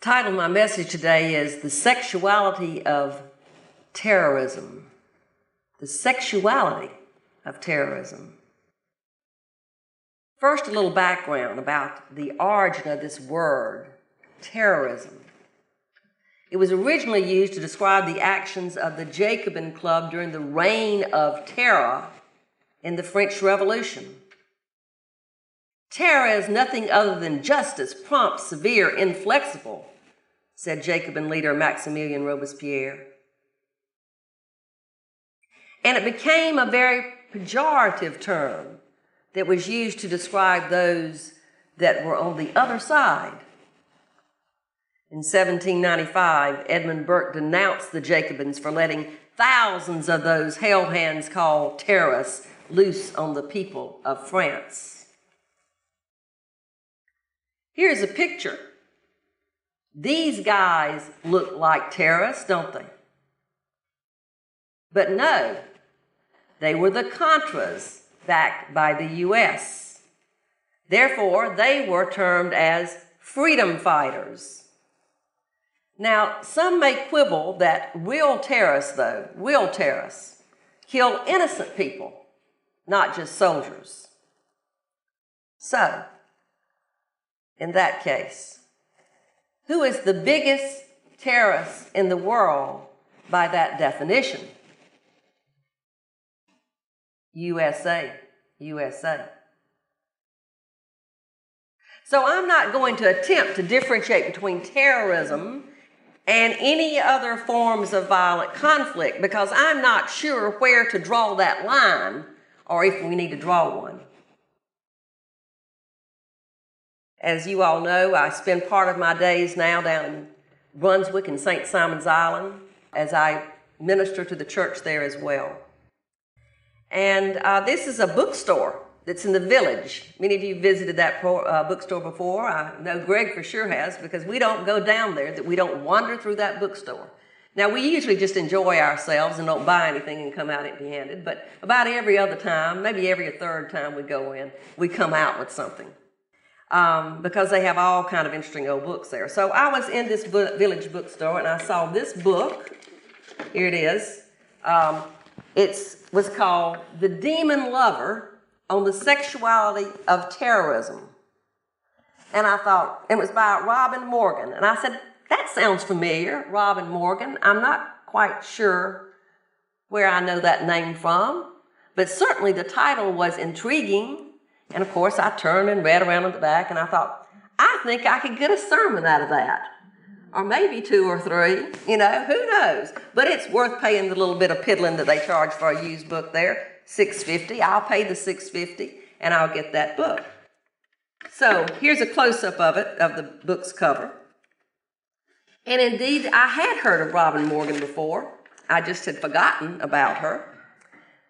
Title of my message today is The Sexuality of Terrorism. The Sexuality of Terrorism. First, a little background about the origin of this word, terrorism. It was originally used to describe the actions of the Jacobin Club during the Reign of Terror in the French Revolution. Terror is nothing other than justice, prompt, severe, inflexible, said Jacobin leader Maximilien Robespierre. And it became a very pejorative term that was used to describe those that were on the other side. In 1795, Edmund Burke denounced the Jacobins for letting thousands of those hell hands called terrorists loose on the people of France. Here's a picture. These guys look like terrorists, don't they? But no, they were the Contras backed by the U.S. Therefore, they were termed as freedom fighters. Now, some may quibble that real terrorists, kill innocent people, not just soldiers. So, in that case, who is the biggest terrorist in the world by that definition? USA. So I'm not going to attempt to differentiate between terrorism and any other forms of violent conflict because I'm not sure where to draw that line or if we need to draw one. As you all know, I spend part of my days now down in Brunswick and St. Simon's Island as I minister to the church there as well. And this is a bookstore that's in the village. Many of you visited that bookstore before. I know Greg for sure has because we don't go down there, that we don't wander through that bookstore. Now, we usually just enjoy ourselves and don't buy anything and come out empty-handed, but about every other time, maybe every third time we go in, we come out with something. Because they have all kind of interesting old books there. So I was in this village bookstore and I saw this book. Here it is. It was called The Demon Lover on the Sexuality of Terrorism. And I thought, it was by Robyn Morgan. And I said, that sounds familiar, Robyn Morgan. I'm not quite sure where I know that name from, but certainly the title was intriguing. And of course, I turned and read around at the back, and I thought, I think I could get a sermon out of that. Or maybe 2 or 3, who knows? But it's worth paying the little bit of piddling that they charge for a used book there, $6.50. I'll pay the $6.50, and I'll get that book. So here's a close-up of it, of the book's cover. And indeed, I had heard of Robyn Morgan before. I just had forgotten about her.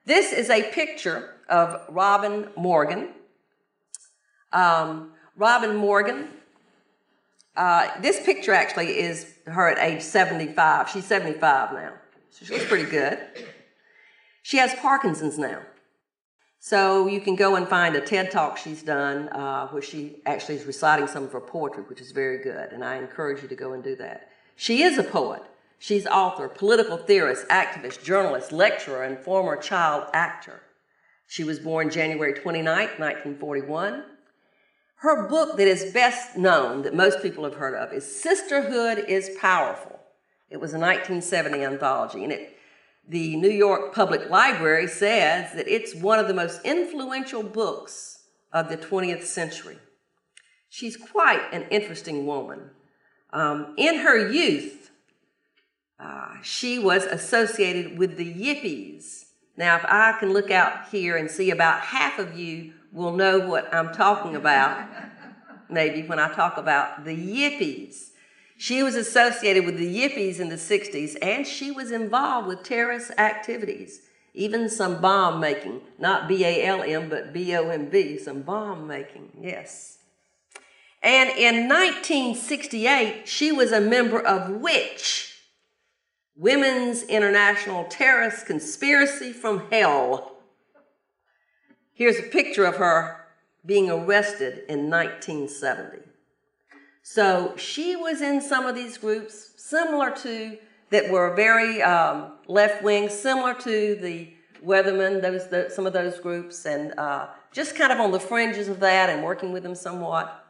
This is a picture of Robyn Morgan. Robyn Morgan, this picture actually is her at age 75. She's 75 now, so she looks pretty good. She has Parkinson's now. So you can go and find a TED Talk she's done where she actually is reciting some of her poetry, which is very good, and I encourage you to go and do that. She is a poet. She's author, political theorist, activist, journalist, lecturer, and former child actor. She was born January 29, 1941. Her book that is best known, that most people have heard of, is Sisterhood is Powerful. It was a 1970 anthology, and the New York Public Library says that it's one of the most influential books of the 20th century. She's quite an interesting woman. In her youth, she was associated with the Yippies. Now, if I can look out here and see about half of you will know what I'm talking about, maybe when I talk about the Yippies. She was associated with the Yippies in the 60s, and she was involved with terrorist activities, even some bomb making, not B-A-L-M, but B-O-M-B, some bomb making, yes. And in 1968, she was a member of WITCH, Women's International Terrorist Conspiracy from Hell. Here's a picture of her being arrested in 1970. So she was in some of these groups similar to, that were very left-wing, similar to the Weathermen, some of those groups, and just kind of on the fringes of that and working with them somewhat.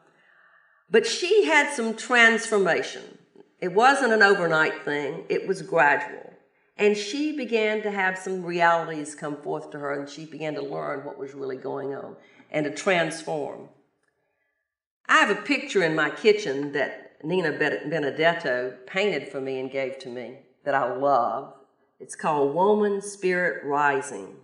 But she had some transformation. It wasn't an overnight thing, it was gradual. And she began to have some realities come forth to her, and she began to learn what was really going on and to transform. I have a picture in my kitchen that Nina Benedetto painted for me and gave to me that I love. It's called Woman Spirit Rising.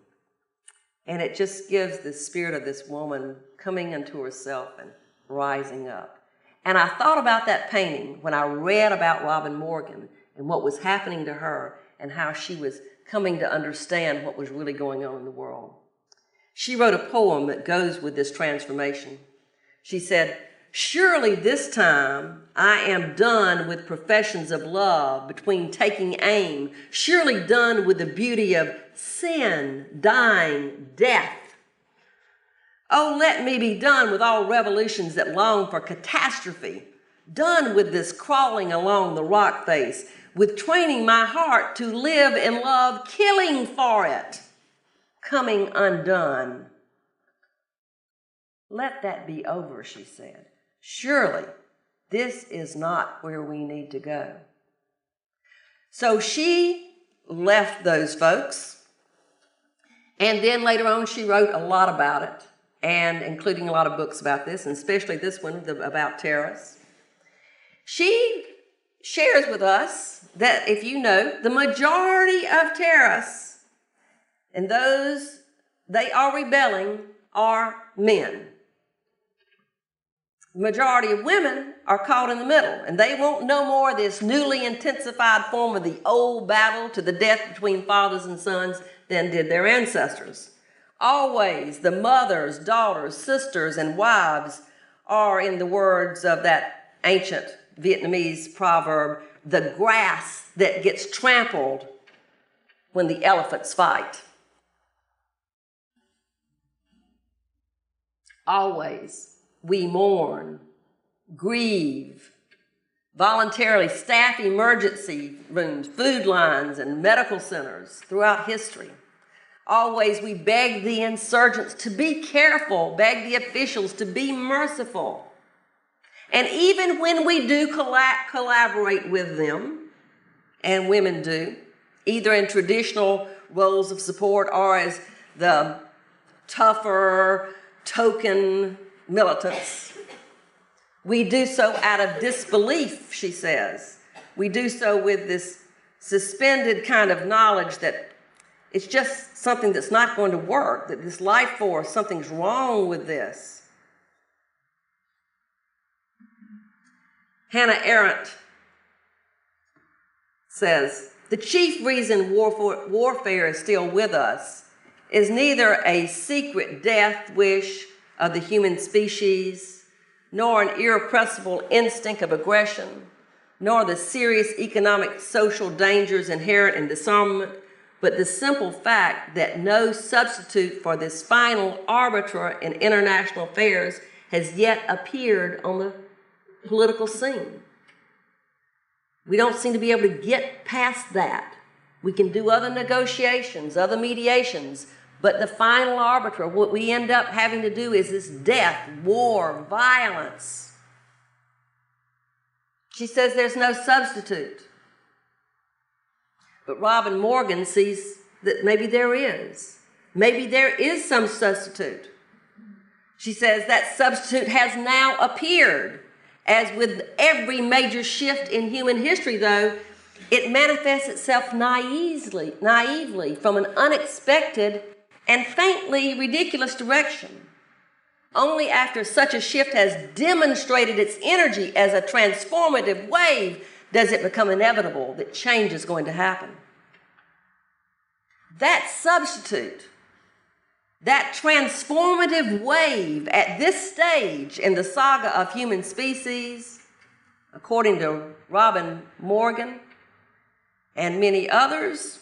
And it just gives the spirit of this woman coming into herself and rising up. And I thought about that painting when I read about Robyn Morgan and what was happening to her and how she was coming to understand what was really going on in the world. She wrote a poem that goes with this transformation. She said, "Surely this time I am done with professions of love between taking aim, surely done with the beauty of sin, dying, death. Oh, let me be done with all revolutions that long for catastrophe, done with this crawling along the rock face, with training my heart to live in love, killing for it, coming undone. Let that be over," she said. "Surely this is not where we need to go." So she left those folks, and then later on she wrote a lot about it, and including a lot of books about this, and especially this one about terrorists. She shares with us that, if you know, the majority of terrorists and those they are rebelling are men. The majority of women are caught in the middle, and they want no more of this newly intensified form of the old battle to the death between fathers and sons than did their ancestors. Always the mothers, daughters, sisters, and wives are, in the words of that ancient Vietnamese proverb, the grass that gets trampled when the elephants fight. Always we mourn, grieve, voluntarily staff emergency rooms, food lines, and medical centers throughout history. Always we beg the insurgents to be careful, beg the officials to be merciful. And even when we do collaborate with them, and women do, either in traditional roles of support or as the tougher, token militants, we do so out of disbelief, she says. We do so with this suspended kind of knowledge that it's just something that's not going to work, that this life force, something's wrong with this. Hannah Arendt says, "The chief reason warfare is still with us is neither a secret death wish of the human species, nor an irrepressible instinct of aggression, nor the serious economic social dangers inherent in disarmament, but the simple fact that no substitute for this final arbiter in international affairs has yet appeared on the political scene. We don't seem to be able to get past that. We can do other negotiations, other mediations, but the final arbiter, what we end up having to do is this death, war, violence." She says there's no substitute. But Robyn Morgan sees that maybe there is. Maybe there is some substitute. She says that substitute has now appeared. As with every major shift in human history, though, it manifests itself naively from an unexpected and faintly ridiculous direction. Only after such a shift has demonstrated its energy as a transformative wave does it become inevitable that change is going to happen. That substitute, that transformative wave at this stage in the saga of human species, according to Robyn Morgan and many others,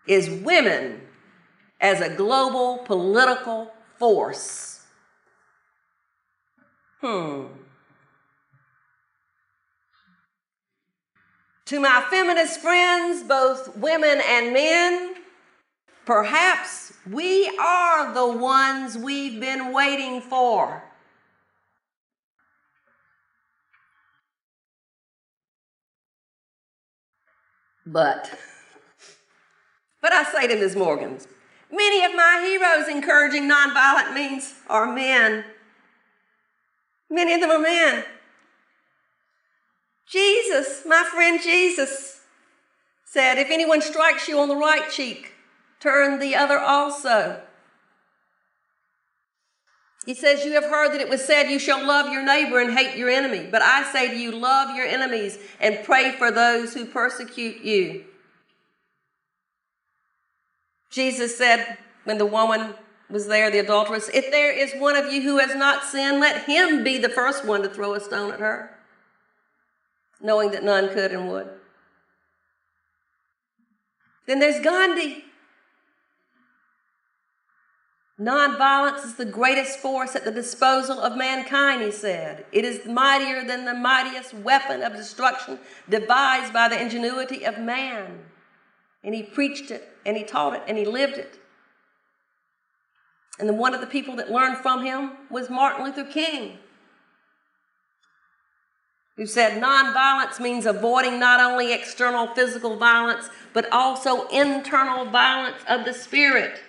is women as a global political force. To my feminist friends, both women and men, perhaps we are the ones we've been waiting for. But I say to Ms. Morgan, many of my heroes encouraging nonviolent means are men. Many of them are men. Jesus, my friend Jesus, said, if anyone strikes you on the right cheek, turn the other also. He says, you have heard that it was said, you shall love your neighbor and hate your enemy. But I say to you, love your enemies and pray for those who persecute you. Jesus said, when the woman was there, the adulteress, if there is one of you who has not sinned, let him be the first one to throw a stone at her, knowing that none could and would. Then there's Gandhi. Nonviolence is the greatest force at the disposal of mankind, he said. It is mightier than the mightiest weapon of destruction devised by the ingenuity of man. And he preached it, and he taught it, and he lived it. And then one of the people that learned from him was Martin Luther King, who said nonviolence means avoiding not only external physical violence, but also internal violence of the spirit.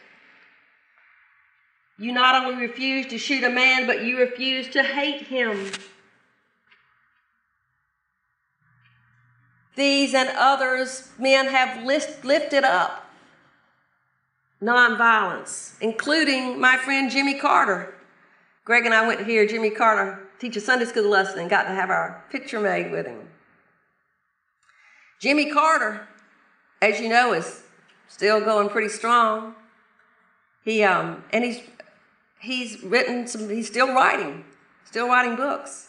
You not only refuse to shoot a man, but you refuse to hate him. These and others men have lifted up nonviolence, including my friend Jimmy Carter. Greg and I went to hear Jimmy Carter teach a Sunday school lesson and got to have our picture made with him. Jimmy Carter, as you know, is still going pretty strong. He's written he's still writing books.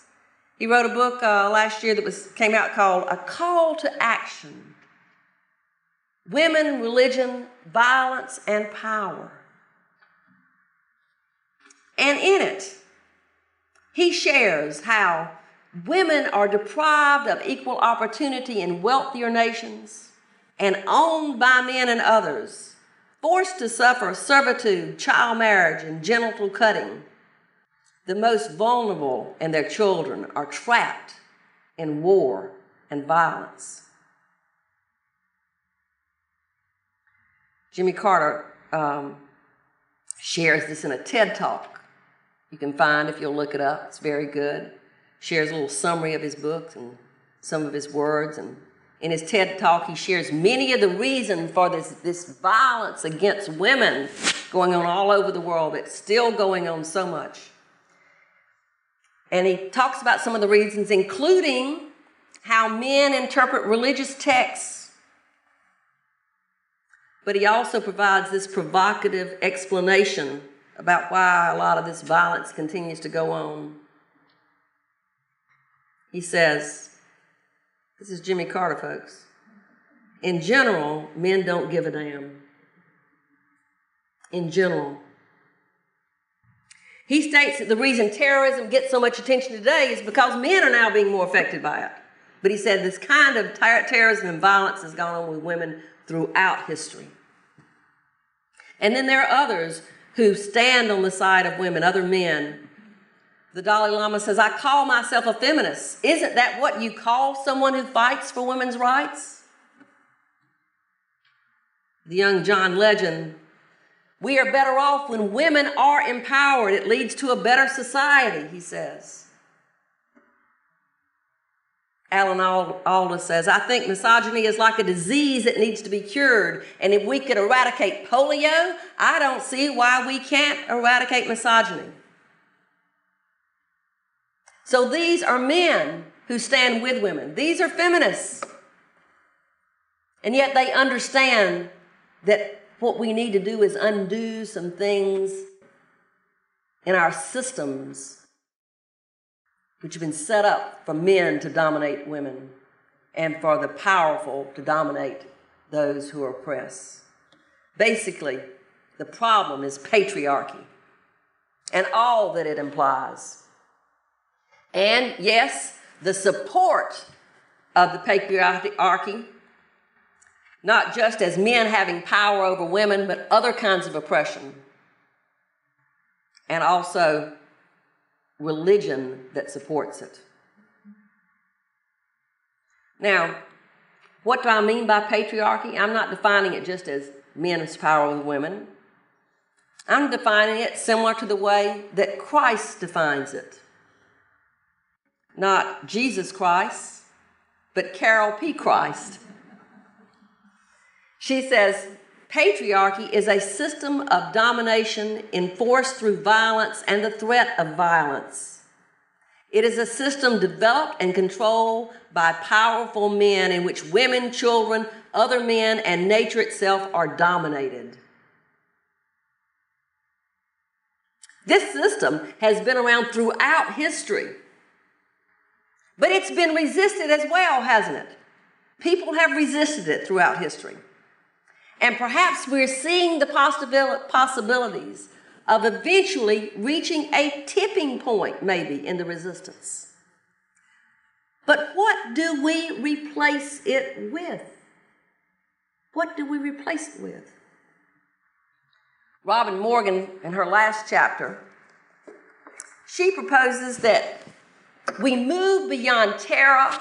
He wrote a book last year that came out called A Call to Action: Women, Religion, Violence, and Power. And in it, he shares how women are deprived of equal opportunity in wealthier nations and owned by men and others, forced to suffer servitude, child marriage, and genital cutting. The most vulnerable and their children are trapped in war and violence. Jimmy Carter shares this in a TED Talk. You can find if you'll look it up. It's very good. Shares a little summary of his books and some of his words. And in his TED Talk, he shares many of the reasons for this violence against women going on all over the world. It's still going on so much. And he talks about some of the reasons, including how men interpret religious texts. But he also provides this provocative explanation about why a lot of this violence continues to go on. He says, this is Jimmy Carter, folks. In general, men don't give a damn. In general. He states that the reason terrorism gets so much attention today is because men are now being more affected by it. But he said this kind of terrorism and violence has gone on with women throughout history. And then there are others who stand on the side of women, other men. The Dalai Lama says, I call myself a feminist. Isn't that what you call someone who fights for women's rights? The young John Legend, we are better off when women are empowered. It leads to a better society, he says. Alan Alda says, I think misogyny is like a disease that needs to be cured. And if we could eradicate polio, I don't see why we can't eradicate misogyny. So these are men who stand with women. These are feminists. And yet they understand that what we need to do is undo some things in our systems which have been set up for men to dominate women and for the powerful to dominate those who are oppressed. Basically, the problem is patriarchy and all that it implies. And yes, the support of the patriarchy, not just as men having power over women, but other kinds of oppression, and also religion that supports it. Now, what do I mean by patriarchy? I'm not defining it just as men's power over women. I'm defining it similar to the way that Christ defines it. Not Jesus Christ, but Carol P. Christ. She says, patriarchy is a system of domination enforced through violence and the threat of violence. It is a system developed and controlled by powerful men in which women, children, other men, and nature itself are dominated. This system has been around throughout history, but it's been resisted as well, hasn't it? People have resisted it throughout history. And perhaps we're seeing the possibilities of eventually reaching a tipping point, maybe, in the resistance. But what do we replace it with? What do we replace it with? Robyn Morgan, in her last chapter, she proposes that we move beyond terror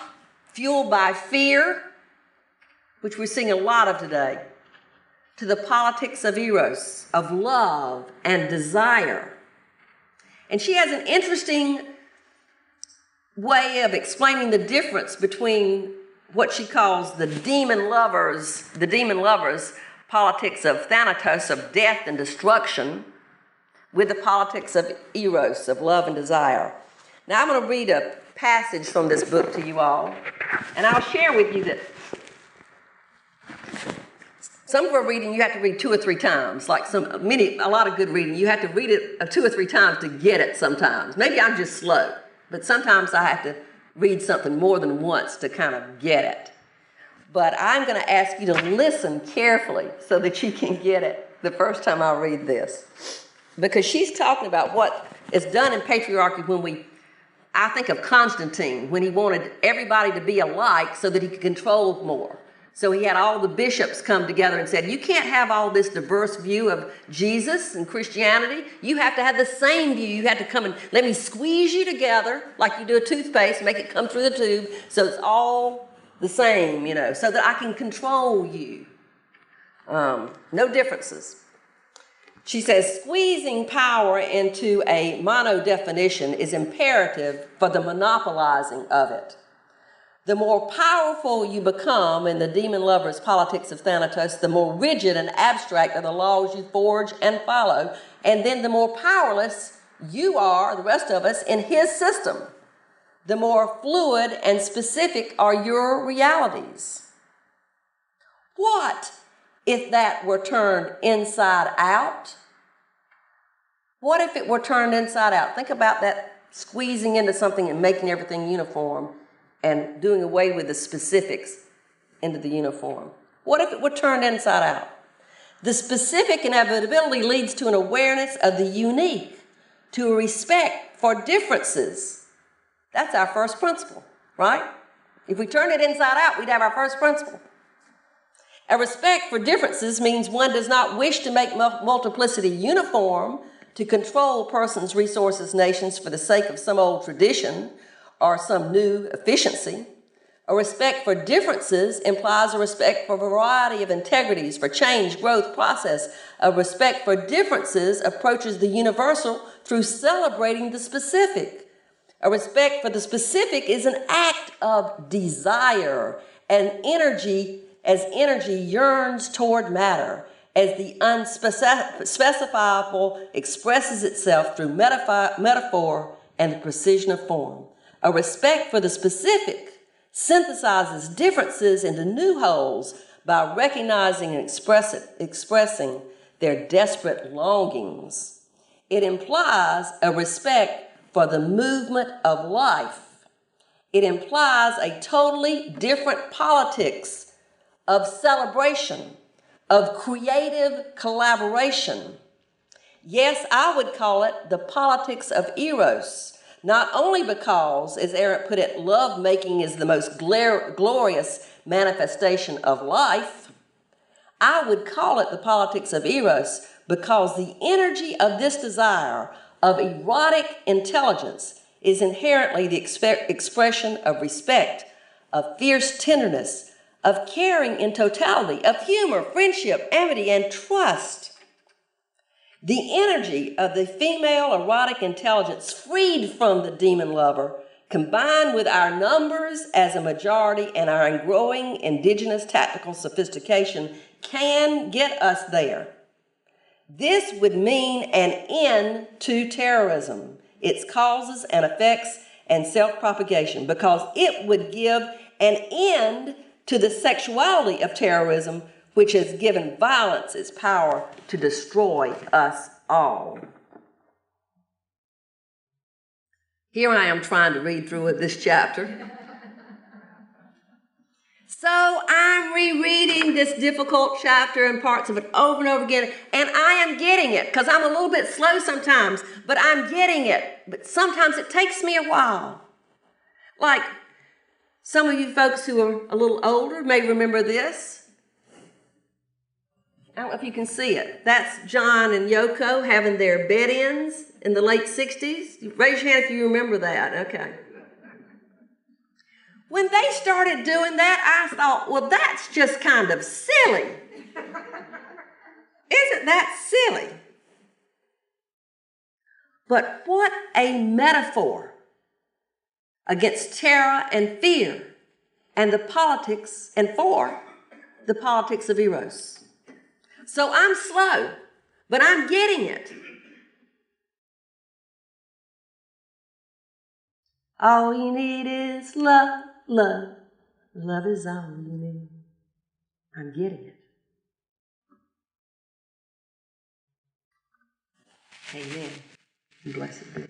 fueled by fear, which we're seeing a lot of today, to the politics of eros, of love and desire. And she has an interesting way of explaining the difference between what she calls the demon lovers politics of thanatos, of death and destruction, with the politics of eros, of love and desire. Now I'm going to read a passage from this book to you all, and I'll share with you that some of our reading you have to read 2 or 3 times, like a lot of good reading. You have to read it 2 or 3 times to get it sometimes. Maybe I'm just slow, but sometimes I have to read something more than once to kind of get it. But I'm going to ask you to listen carefully so that you can get it the first time I read this. Because she's talking about what is done in patriarchy I think of Constantine, when he wanted everybody to be alike so that he could control more. So he had all the bishops come together and said, you can't have all this diverse view of Jesus and Christianity. You have to have the same view. You have to come and let me squeeze you together like you do a toothpaste, make it come through the tube so it's all the same, so that I can control you. No differences. She says, squeezing power into a mono-definition is imperative for the monopolizing of it. The more powerful you become in the demon lover's politics of Thanatos, the more rigid and abstract are the laws you forge and follow, and then the more powerless you are, the rest of us, in his system. The more fluid and specific are your realities. What if that were turned inside out? What if it were turned inside out? Think about that squeezing into something and making everything uniform and doing away with the specifics into the uniform. What if it were turned inside out? The specific inevitability leads to an awareness of the unique, to a respect for differences. That's our first principle, right? If we turn it inside out, we'd have our first principle. A respect for differences means one does not wish to make multiplicity uniform, to control persons, resources, nations for the sake of some old tradition or some new efficiency. A respect for differences implies a respect for a variety of integrities, for change, growth, process. A respect for differences approaches the universal through celebrating the specific. A respect for the specific is an act of desire and energy, as energy yearns toward matter, as the unspecifiable expresses itself through metaphor and the precision of form. A respect for the specific synthesizes differences into new wholes by recognizing and expressing their desperate longings. It implies a respect for the movement of life. It implies a totally different politics of celebration, of creative collaboration. Yes, I would call it the politics of eros, not only because, as Arendt put it, love-making is the most glorious manifestation of life. I would call it the politics of eros because the energy of this desire of erotic intelligence is inherently the expression of respect, of fierce tenderness, of caring in totality, of humor, friendship, amity, and trust. The energy of the female erotic intelligence freed from the demon lover, combined with our numbers as a majority and our growing indigenous tactical sophistication, can get us there. This would mean an end to terrorism, its causes and effects and self-propagation, because it would give an end to the sexuality of terrorism, which has given violence its power to destroy us all. Here I am trying to read through this chapter. So I'm rereading this difficult chapter and parts of it over and over again, and I am getting it, because I'm a little bit slow sometimes, but I'm getting it. But sometimes it takes me a while. Like some of you folks who are a little older may remember this. I don't know if you can see it. That's John and Yoko having their bed-ins in the late 60s. Raise your hand if you remember that. Okay. When they started doing that, I thought, well, that's just kind of silly. Isn't that silly? But what a metaphor against terror and fear and the politics, and for the politics of eros. So I'm slow, but I'm getting it. All you need is love, love. Love is all you need. I'm getting it. Amen. Blessed be.